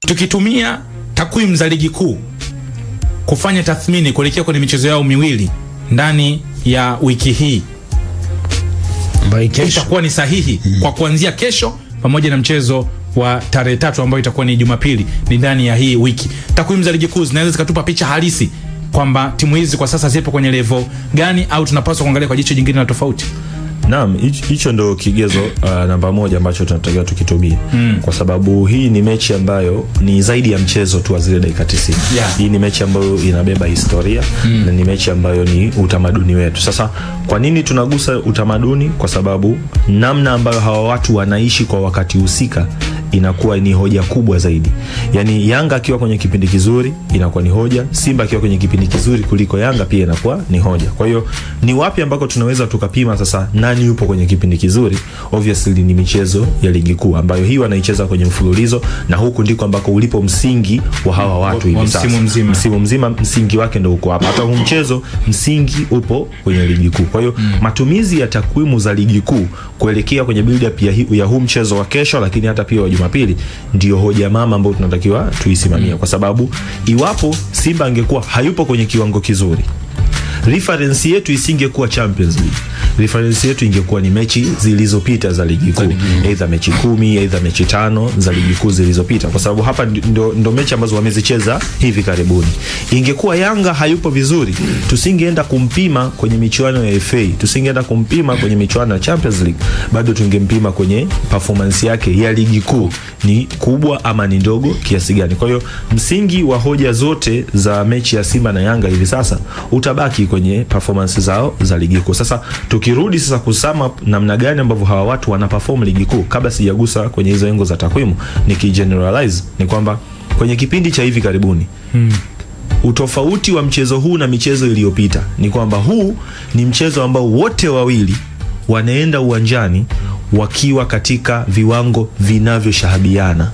tukitumia takwimu za ligi kuu kufanya tathmini kuelekea kwenye michezo yao miwili ndani ya wiki hii, itakuwa ni sahihi kwa kuanzia kesho pamoja na mchezo wa tarehe 3 ambayo itakuwa ni Jumapili, ni ndani ya hii wiki. Takwimu za ligi kuu zinaweza zikatupa picha halisi kwamba timu hizi kwa sasa zipo kwenye level gani, au tunapaswa kuangalia kwa jicho jingine na tofauti. Naam, hicho ndo kigezo namba 1 ambacho tunatakiwa tukitumie. Kwa sababu hii ni mechi ambayo ni zaidi ya mchezo tu wa zile dakika 90. Hii ni mechi ambayo inabeba historia na ni mechi ambayo ni utamaduni wetu. Sasa kwa nini tunagusa utamaduni? Kwa sababu namna ambayo hawa watu wanaishi kwa wakati husika inakuwa ni hoja kubwa zaidi. Yani Yanga akiwa kwenye kipindi kizuri inakuwa ni hoja, Simba akiwa kwenye kipindi kizuri kuliko Yanga pia inakuwa ni hoja. Kwa hiyo ni wapi ambako tunaweza tukapima sasa nani yupo kwenye kipindi kizuri? Obviously ni michezo ya ligi kuu ambayo hii wanaicheza kwenye mfululizo, na huku ndiko ambako ulipo msingi wa hawa watu hivi sasa. Msimu mzima msingi wake ndio uko hapa. Hata huu mchezo msingi upo kwenye ligi kuu. Kwa hiyo matumizi ya takwimu za ligi kuu kuelekea kwenye build up ya huu mchezo wa kesho, lakini hata pia wa Jumapili, ndio hoja mama ambayo tunatakiwa tuisimamia. Kwa sababu iwapo Simba angekuwa hayupo kwenye kiwango kizuri, reference yetu isingekuwa Champions League. Reference yetu ingekuwa ni mechi zilizopita za ligi kuu, either mechi 10, either mechi 5 za ligi kuu zilizopita, kwa sababu hapa ndo mechi ambazo wamezicheza hivi karibuni. Ingekuwa Yanga hayupo vizuri, tusingeenda kumpima kwenye michuano ya FA, tusingeenda kumpima kwenye michuano ya Champions League, bado tungempima kwenye performance yake ya ligi kuu, ni kubwa ama ni ndogo kiasi gani. Kwa hiyo msingi wa hoja zote za mechi ya Simba na Yanga hivi sasa utabaki kwenye performance zao za ligi kuu. Sasa tukirudi sasa kusama namna gani ambavyo hawa watu wana perform ligi kuu, kabla sijagusa kwenye hizo engo za takwimu, nikigeneralize ni kwamba kwenye kipindi cha hivi karibuni utofauti wa mchezo huu na michezo iliyopita ni kwamba huu ni mchezo ambao wote wawili wanaenda uwanjani wakiwa katika viwango vinavyoshahabiana.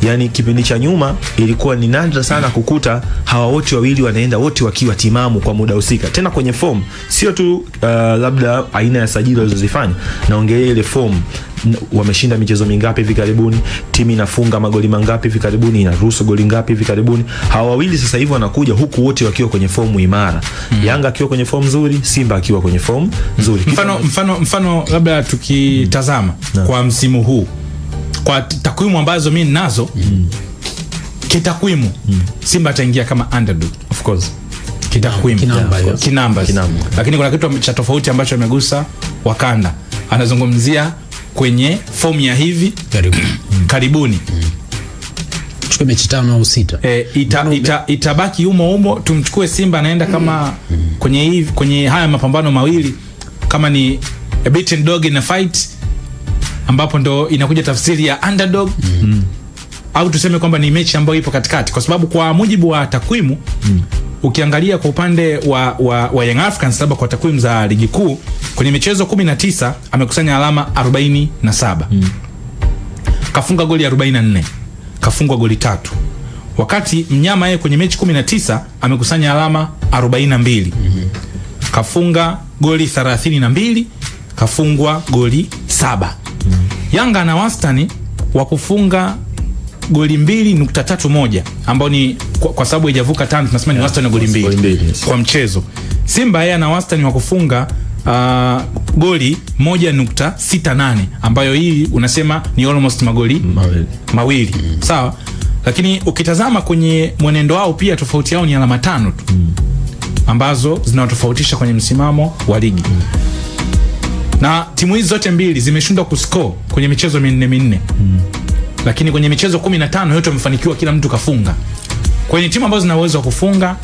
Yani kipindi cha nyuma ilikuwa ni nadra sana kukuta hawa wote wawili wanaenda wote wakiwa timamu kwa muda husika, tena kwenye form, sio tu labda aina ya sajili walizozifanya, naongelea ile form. Wameshinda michezo mingapi hivi karibuni, timu inafunga magoli mangapi hivi karibuni, inaruhusu goli ngapi hivi karibuni. Hawa wawili sasa hivi wanakuja huku wote wakiwa kwenye form imara. Yanga akiwa kwenye form nzuri, Simba akiwa kwenye form nzuri. Mfano labda tukitazama kwa msimu huu, kwa takwimu ambazo mimi ninazo, kitakwimu Simba ataingia kama underdog, of course, kitakwimu kinamba. Lakini kuna kitu cha tofauti ambacho amegusa Wakanda, anazungumzia kwenye form ya hivi karibuni. Chukue mechi 5 au 6. Itabaki humo. Tumchukue Simba anaenda kama kwenye haya mapambano mawili, kama ni a beaten dog in a fight, ambapo ndo inakuja tafsiri ya underdog, au tuseme kwamba ni mechi ambayo ipo katikati, kwa sababu kwa mujibu wa takwimu ukiangalia kwa upande wa Young Africans, labda kwa takwimu za ligi kuu, kwenye michezo 19 amekusanya alama 47. Kafunga goli 44, kafungwa goli 3. Wakati mnyama yeye kwenye mechi 19 amekusanya alama 42. Kafunga goli 32, kafungwa goli 7. Yanga ana wastani wa kufunga goli 2.31, ambao ni kwa sababu haijavuka 5 tunasema ni wastani wa goli 2 kwa mchezo. Simba yeye ana wastani wa kufunga goli 1.68, ambayo hii unasema ni almost magoli mawili. Sawa? Lakini ukitazama kwenye mwenendo wao pia tofauti yao ni alama 5 tu, ambazo zinatofautisha kwenye msimamo wa ligi. Na timu hizi zote mbili zimeshindwa kuscore kwenye michezo minne. Lakini kwenye michezo 15 yote wamefanikiwa, kila mtu kafunga. Kwenye timu ambazo zina uwezo wa kufunga,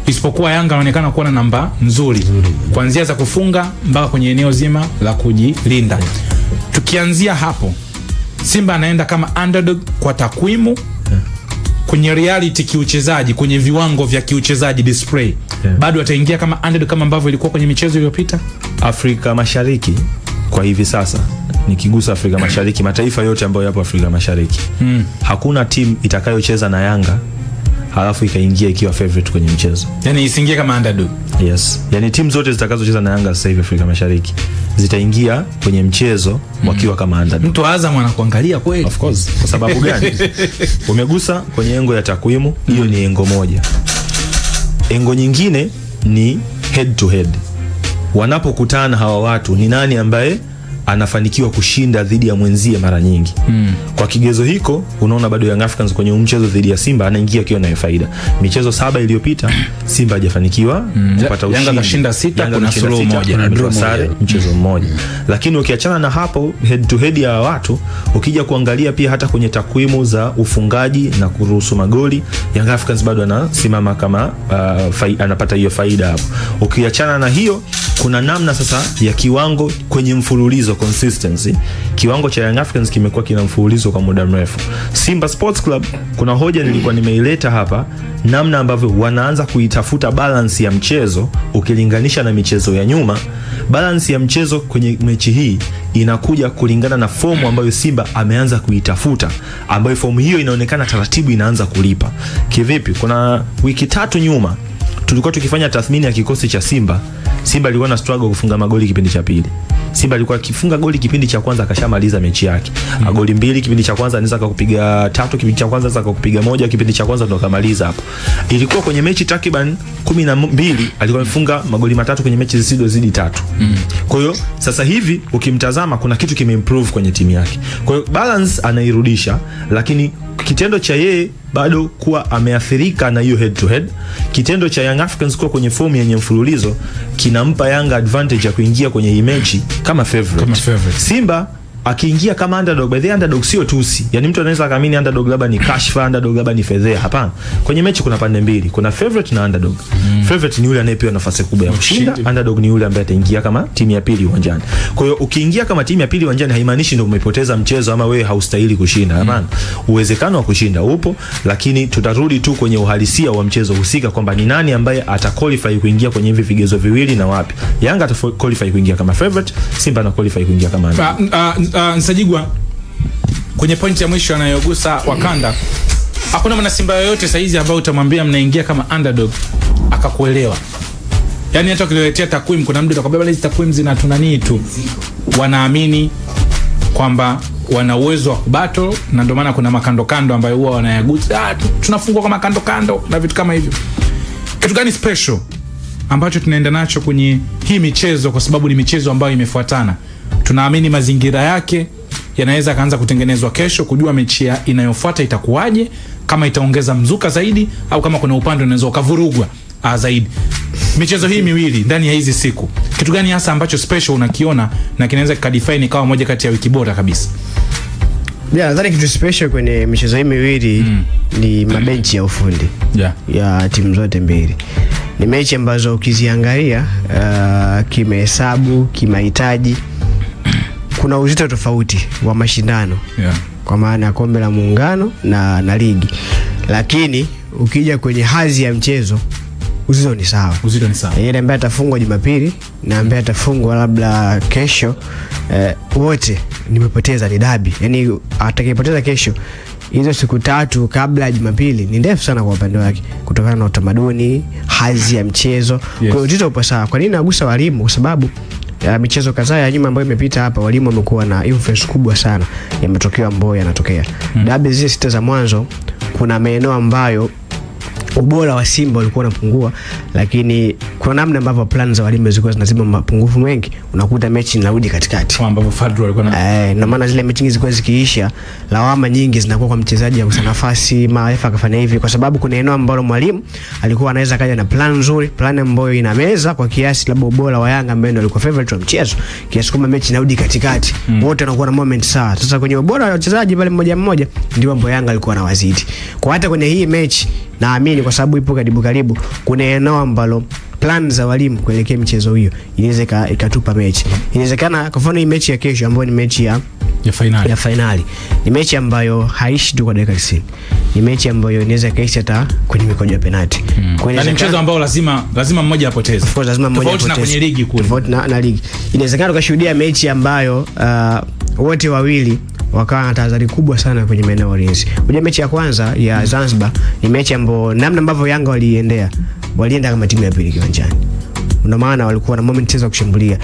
isipokuwa Yanga anaonekana kuwa na namba nzuri kuanzia za kufunga mpaka kwenye eneo zima la kujilinda. Tukianzia hapo, Simba anaenda kama underdog kwa takwimu. Kwenye reality kiuchezaji, kwenye viwango vya kiuchezaji display, bado ataingia kama underdog kama ambavyo ilikuwa kwenye michezo iliyopita. Afrika Mashariki kwa hivi sasa, nikigusa Afrika Mashariki, mataifa yote ambayo yapo Afrika Mashariki, hakuna timu itakayocheza na Yanga halafu ikaingia ikiwa favorite kwenye mchezo. Yani isiingie kama underdog. Yes. Yani timu zote zitakazocheza na Yanga sasa hivi Afrika Mashariki zitaingia kwenye mchezo wakiwa kama underdog. Mtu Azam anakuangalia kweli. Of course. Kwa sababu gani? Umegusa kwenye engo ya takwimu, hiyo ni engo moja. Engo nyingine ni head to head. Wanapokutana hawa watu, ni nani ambaye anafanikiwa kushinda dhidi ya mwenzie mara nyingi. Kwa kigezo hiko unaona bado Young Africans kwenye mchezo dhidi ya Simba anaingia akiwa na faida. Michezo 7 iliyopita Simba hajafanikiwa kupata ushindi. Yanga kashinda 6, kuna suluhu moja na draw sare mchezo mmoja. Lakini ukiachana na hapo head to head ya watu, ukija kuangalia pia hata kwenye takwimu za ufungaji na kuruhusu magoli, Young Africans bado anasimama kama anapata hiyo faida hapo. Ukiachana na hiyo, kuna namna sasa ya kiwango kwenye mfululizo, consistency. Kiwango cha Young Africans kimekuwa kina mfululizo kwa muda mrefu. Simba Sports Club, kuna hoja nilikuwa nimeileta hapa, namna ambavyo wanaanza kuitafuta balance ya mchezo ukilinganisha na michezo ya nyuma. Balance ya mchezo kwenye mechi hii inakuja kulingana na fomu ambayo Simba ameanza kuitafuta, ambayo fomu hiyo inaonekana taratibu inaanza kulipa. Kivipi? Kuna wiki 3 nyuma tulikuwa tukifanya tathmini ya kikosi cha Simba. Simba alikuwa na struggle kufunga magoli kipindi cha pili. Simba alikuwa akifunga goli kipindi cha kwanza akashamaliza mechi yake. Goli 2 kipindi cha kwanza anaweza kukupiga 3, kipindi cha kwanza anaweza kukupiga 1, kipindi cha kwanza ndo kamaliza hapo. Ilikuwa kwenye mechi takriban 12 alikuwa amefunga magoli 3 kwenye mechi zisizozidi 3. Kwa hiyo sasa hivi ukimtazama kuna kitu kimeimprove kwenye timu yake. Kwa hiyo balance anairudisha, lakini kitendo cha yeye bado kuwa ameathirika na hiyo head to head, kitendo cha Young Africans kuwa kwenye fomu yenye mfululizo kinampa Yanga advantage ya kuingia kwenye hii mechi kama favorite. Simba akiingia kama underdog, by the underdog sio tusi. Yani mtu anaweza kaamini underdog labda ni kashfa, underdog labda ni fedheha. Hapana. Kwenye mechi kuna pande mbili. Kuna favorite na underdog. Favorite ni yule anayepewa nafasi kubwa ya kushinda, underdog ni yule ambaye ataingia kama timu ya pili uwanjani. Kwa hiyo ukiingia kama timu ya pili uwanjani haimaanishi ndio umepoteza mchezo ama wewe haustahili kushinda. Hapana. Uwezekano wa kushinda upo, lakini tutarudi tu kwenye uhalisia wa mchezo husika kwamba ni nani ambaye ataqualify kuingia kwenye hivi vigezo viwili na wapi. Yanga ataqualify kuingia kama favorite, Simba ana qualify kuingia kama underdog. Nsajigwa kwenye pointi ya mwisho anayogusa Wakanda, hakuna mwana Simba yoyote saizi ambao utamwambia mnaingia kama underdog akakuelewa. Yani hata ukiletea takwimu, kuna mtu atakwambia hizi takwimu zinatunani tu. Wanaamini kwamba wana uwezo wa kubattle, na ndio maana kuna makando kando ambayo huwa wanayagusa, tunafungwa kama kando kando na vitu kama hivyo. Kitu gani special ambacho tunaenda nacho kwenye hii michezo, kwa sababu ni michezo ambayo imefuatana? Tunaamini mazingira yake yanaweza kaanza kutengenezwa kesho, kujua mechi inayofuata itakuwaje, kama itaongeza mzuka zaidi au kama kuna upande unaweza ukavurugwa zaidi. Michezo hii miwili ndani ya hizi siku, kitu gani hasa ambacho special unakiona na kinaweza kudefine kama moja kati ya wiki bora kabisa? Nadhani kitu special kwenye michezo hii miwili ni mabenchi ya ufundi ya timu zote mbili. Ni mechi ambazo ukiziangalia kimehesabu, kimahitaji, kuna uzito tofauti wa mashindano kwa maana ya kombe la muungano na ligi. Lakini ukija kwenye hadhi ya mchezo, uzito ni sawa. Yeye ambaye atafungwa Jumapili na ambaye atafungwa labda kesho, wote nimepoteza, ni dabi. Yani atakayepoteza kesho, hizo siku 3 kabla ya Jumapili ni ndefu sana kwa upande wake kutokana na utamaduni, hadhi ya mchezo. Kwa hiyo uzito upo sawa. Kwa nini nagusa walimu? Kwa sababu michezo kadhaa ya nyuma ambayo imepita hapa, walimu wamekuwa na influence kubwa sana ya matokeo ambayo yanatokea. Dabi zile 6 za mwanzo, kuna maeneo ambayo ubora wa Simba ulikuwa unapungua, lakini kuna namna ambavyo plan za walimu zilikuwa zinazima mapungufu mengi, unakuta mechi inarudi katikati. Kama ambavyo Fadlu alikuwa na maana zile mechi nyingi zilikuwa zikiisha, lawama nyingi zinakuwa kwa mchezaji ya nafasi, marefa akafanya hivi, kwa sababu kuna eneo ambalo mwalimu alikuwa anaweza kaja na plan nzuri, plan ambayo inameza kwa kiasi labda ubora wa Yanga ambaye ndio alikuwa favorite wa mchezo, kiasi kwamba mechi inarudi katikati, wote wanakuwa na moment sawa. Sasa kwenye ubora wa wachezaji pale mmoja mmoja ndio ambapo Yanga alikuwa anawazidi. Kwa hata kwenye hii mechi naamini kwa sababu ipo karibu kuna eneo ambalo plan za walimu kuelekea michezo hiyo inaweza ikatupa mechi. Inawezekana kwa mfano hii mechi ya kesho ambayo ni mechi ya finali. Ni mechi ambayo haishi tu kwa dakika 90. Ni mechi ambayo inaweza kaisha hata kwenye mikojo ya penalti. Ni mchezo ambao lazima mmoja apoteze. Of course lazima mmoja apoteze. Tofauti na kwenye ligi kule. Tofauti na ligi. Inawezekana tukashuhudia mechi ambayo wote wawili wakawa na tahadhari kubwa sana kwenye maeneo ya ulinzi. Unajua mechi ya kwanza ya Zanzibar ni mechi ambayo namna ambavyo Yanga walienda kama timu ya pili kiwanjani. Ndio maana walikuwa na moment za kushambulia,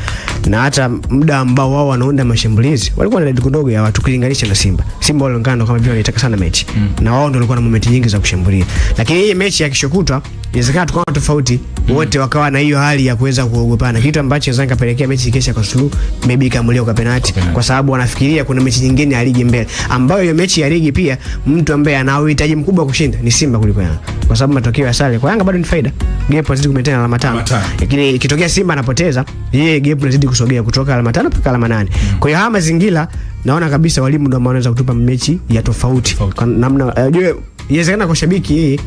na hata muda ambao wao wanaunda mashambulizi walikuwa na idadi ndogo ya watu kulinganisha na Simba. Simba walionekana kama vile walitaka sana mechi, na wao ndio walikuwa na moment nyingi za kushambulia. Lakini hii mechi ya kesho kutwa inawezekana tukawa tofauti, wote wakawa na hiyo hali ya kuweza kuogopana, kitu ambacho inaweza kapelekea mechi kesho kwa suluhu, maybe kamuliwa kwa penalty, kwa sababu wanafikiria kuna mechi nyingine ya ligi mbele, ambayo hiyo mechi ya ligi pia mtu ambaye ana uhitaji mkubwa kushinda ni Simba kuliko Yanga, kwa sababu matokeo ya sare kwa Yanga bado ni faida, gap inazidi kumetana alama 5, lakini ikitokea Simba anapoteza, yeye gap inazidi kusogea kutoka alama 5 mpaka alama 8. Kwa hiyo haya mazingira naona kabisa walimu ndio wanaweza kutupa mechi ya tofauti kwa namna unajua, inawezekana kwa shabiki yeye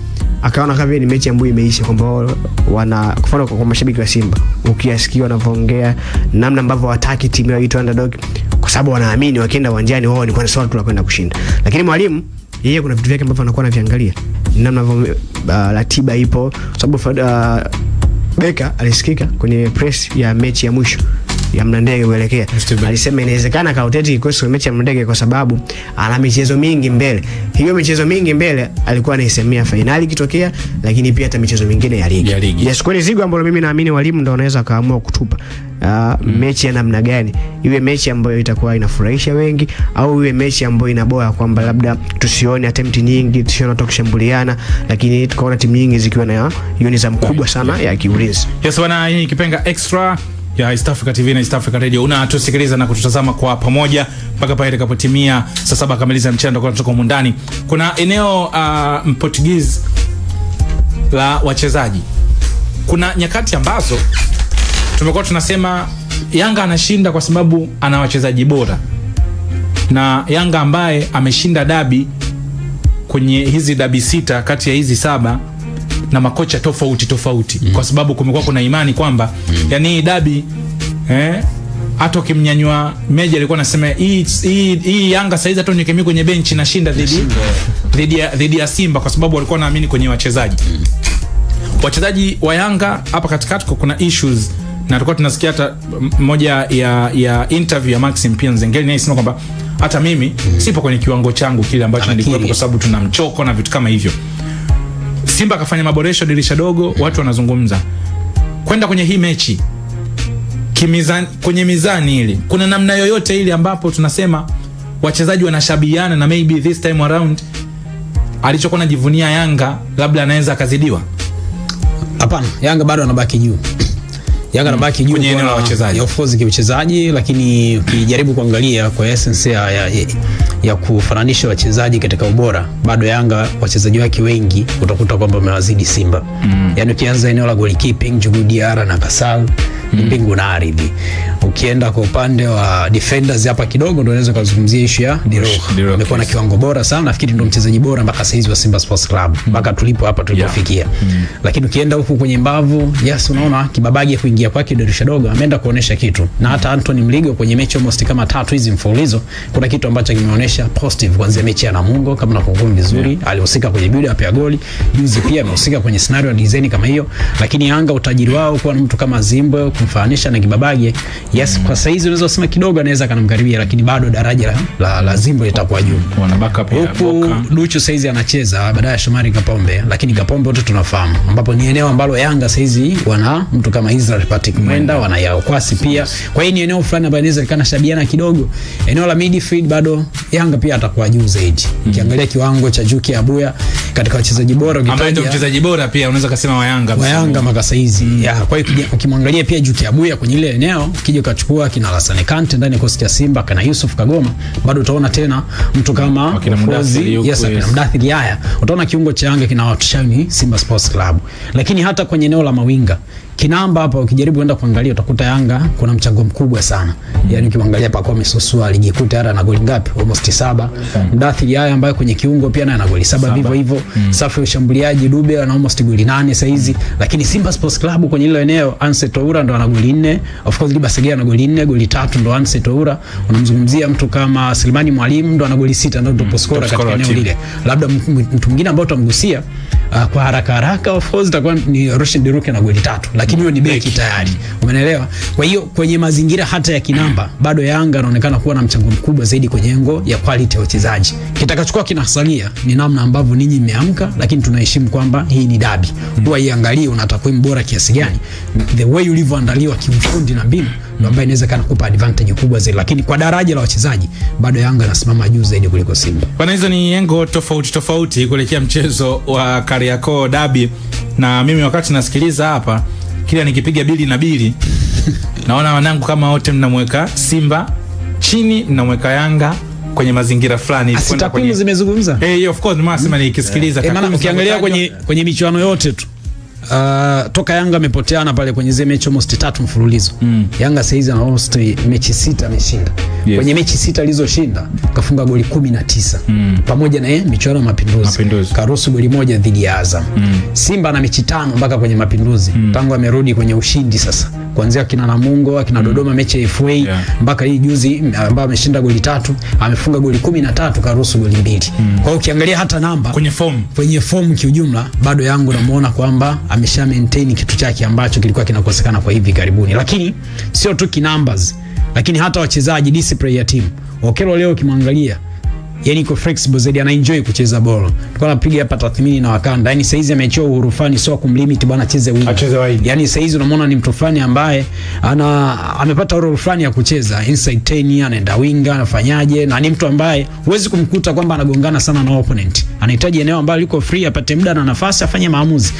akaona kama ni mechi ambayo imeisha, kwamba wana kufanya kwa mashabiki wa Simba ukiasikia wanavyoongea namna ambavyo wataki timu yao itwe underdog, kwa sababu wanaamini wakienda uwanjani wao ni kwa sababu tunakwenda kushinda. Lakini mwalimu yeye kuna vitu vyake ambavyo anakuwa anaviangalia, namna ambavyo ratiba ipo, sababu Beka alisikika kwenye press ya mechi ya mwisho ya Mlandege kuelekea, alisema inawezekana kauteti kikosi kwa mechi ya Mlandege kwa sababu ana michezo mingi mbele. Hiyo michezo mingi mbele alikuwa anaisemea finali kitokea, lakini pia hata michezo mingine ya ligi. Yes, kweli zigo ambalo mimi naamini walimu ndio wanaweza kaamua kutupa mechi ya namna gani, iwe mechi ambayo itakuwa inafurahisha wengi au iwe mechi ambayo inaboa, kwamba labda tusione attempt nyingi, tusione watu kushambuliana, lakini tukaona timu nyingi zikiwa na uniform kubwa sana ya kiulinzi. Yes bwana, hii kipenga extra ya East Africa TV na East Africa Radio. Unatusikiliza na kututazama kwa pamoja mpaka pale itakapotimia saa 7 kamili za mchana kwa kutoka mundani. Kuna eneo Portuguese la wachezaji. Kuna nyakati ambazo tumekuwa tunasema Yanga anashinda kwa sababu ana wachezaji bora, na Yanga ambaye ameshinda dabi kwenye hizi dabi 6 kati ya hizi 7 na makocha tofauti kwa sababu kumekuwa kuna imani kwamba yani dabi hata ukimnyanyua Meja alikuwa anasema hii Yanga saizi hata unyekemi kwenye benchi na shinda dhidi ya Simba, kwa sababu walikuwa naamini kwenye wachezaji wa Yanga. Hapa katikati kuna issues, na tulikuwa tunasikia hata moja ya interview ya Maxim pia Nzengeli na isema kwamba hata mimi sipo kwenye kiwango changu kile ambacho nilikuwa, kwa sababu tuna mchoko na vitu kama hivyo. Simba akafanya maboresho dirisha dogo, watu wanazungumza kwenda kwenye hii mechi kimizani, kwenye mizani ile kuna namna yoyote ile ambapo tunasema wachezaji wanashabiana na maybe this time around alichokuwa anajivunia Yanga labda anaweza akazidiwa? Hapana, Yanga bado anabaki juu. Yanga anabaki juu kwenye eneo la wachezaji, of course kiuchezaji, lakini ukijaribu kuangalia kwa essence ya kufananisha wachezaji katika ubora, bado Yanga wachezaji wake wengi utakuta kwamba wamewazidi Simba. Yaani ukianza eneo la goalkeeping, Djigui Diarra na Kasal ni mbingu na ardhi. Ukienda kwa upande wa defenders hapa kidogo ndio unaweza kuzungumzia issue ya Dirogo. Amekuwa na kiwango bora sana, nafikiri ndio mchezaji bora mpaka saizi wa Simba Sports Club mpaka tulipo hapa tulipofikia. Lakini ukienda huku kwenye mbavu, yes, unaona Kibabage kuingia kwake dirisha dogo ameenda kuonesha kitu, na hata Anthony Mligo kwenye mechi almost kama 3 hizi mfululizo kuna kitu ambacho kimeonyesha positive, kuanzia mechi ya Namungo kama nakumbuka vizuri alihusika kwenye build up ya goli, juzi pia amehusika kwenye scenario design kama hiyo. Lakini Yanga utajiri wao kwa mtu kama Zimbo kumfananisha na Kibabage, yes, kwa saizi unaweza kusema kidogo anaweza kanamkaribia, lakini bado daraja la Zimbo litakuwa juu. Wana backup ya Boka. Duchu saizi anacheza baada ya Shomari Kapombe, lakini Kapombe wote tunafahamu ambapo ni eneo ambalo Yanga saizi wana mtu kama Israel Patrick Mwenda, wana Yao Kwasi pia. Kwa hiyo ni eneo fulani ambalo inaweza likana shabiana kidogo. Eneo la midfield bado Yanga pia atakuwa juu zaidi. Ukiangalia kiwango cha Juki Abuya katika wachezaji bora, ambaye ndio mchezaji bora pia unaweza kusema wa Yanga mpaka saizi. Kwa hiyo ukimwangalia pia Juki Abuya kwenye ile eneo, ukija ukachukua kina Lassana Kante ndani ya kosi ya Simba, kana Yusuf Kagoma, bado utaona tena mtu kama Fozi, yes, na Mdathiri haya. Utaona kiungo cha Yanga kina watushani Simba Sports Club. Lakini hata kwenye eneo la mawinga kinamba hapa ukijaribu kwenda kuangalia utakuta Yanga kuna mchango mkubwa sana. Yaani ukiangalia Pacome Zouzoua alijikuta hata na goli ngapi? Almost 7. Mdathiri haya ambaye kwenye kiungo pia ana goli 7 vivyo hivyo. Safu ya ushambuliaji Dube ana almost goli 8 sasa hizi. Lakini Simba Sports Club kwenye ile eneo Anse Toura ndo ana goli 4. Of course Liba Segea ana goli 4, goli 3 ndo Anse Toura. Unamzungumzia mtu kama Selemani Mwalimu ndo ana goli 6 ndo top scorer katika eneo lile. Labda mtu mwingine ambao tutamgusia kwa haraka of course itakuwa ni Roshan Deruke na goli 3, lakini hiyo ni beki tayari, umeelewa? Kwa hiyo kwenye mazingira hata ya kinamba bado Yanga anaonekana kuwa na mchango mkubwa zaidi kwenye engo ya quality ya wachezaji. Kitakachokuwa kinasalia ni namna ambavyo ninyi mmeamka, lakini tunaheshimu kwamba hii ni dabi. Huwa iangalie una takwimu bora kiasi gani, the way ulivyoandaliwa kiufundi na mbinu ndio ambayo inaweza kana kukupa advantage kubwa zaidi, lakini kwa daraja la wachezaji bado Yanga anasimama juu zaidi kuliko Simba. Bwana, hizo ni engo tofauti kuelekea mchezo wa Kariakoo Derby, na mimi wakati nasikiliza hapa kila nikipiga bili naona wanangu kama wote mnamweka Simba chini, mnamweka Yanga kwenye mazingira fulani. Takwimu zimezungumza. Of course nimesema nikisikiliza takwimu. Ukiangalia kwenye michuano yote tu toka Yanga amepoteana pale kwenye zile mechi almost 3 mfululizo. Yanga saizi ana host mechi 6 ameshinda. Yes. Kwenye mechi 6 alizoshinda kafunga goli 19. Pamoja na michuano ya Mapinduzi. Karuhusu goli 1 dhidi ya Azam. Simba na mechi 5 mpaka kwenye Mapinduzi. Tangu amerudi kwenye ushindi sasa. Kuanzia kina Namungo, kina Dodoma mechi ya FA mpaka hii juzi ambao ameshinda goli 3, amefunga goli 13, karuhusu goli 2. Kwa hiyo ukiangalia hata namba kwenye form kiujumla bado Yanga unamuona kwamba amesha maintain kitu chake ambacho kilikuwa kinakosekana kwa hivi karibuni. Lakini sio tu kinumbers, lakini hata wachezaji, discipline ya timu. Okelo leo kimwangalia, yani iko flexible zaidi, ana enjoy kucheza ball. Tulikuwa tunapiga hapa tathmini na wakanda, yani saizi amechoa uhuru fani, sio kumlimit bwana acheze wing. Yani saizi unamwona ni mtu fulani ambaye amepata uhuru fulani ya kucheza inside 10, anaenda winga, anafanyaje, na ni mtu ambaye huwezi kumkuta kwamba anagongana sana na opponent. Anahitaji eneo ambalo liko free, apate muda na nafasi afanye maamuzi.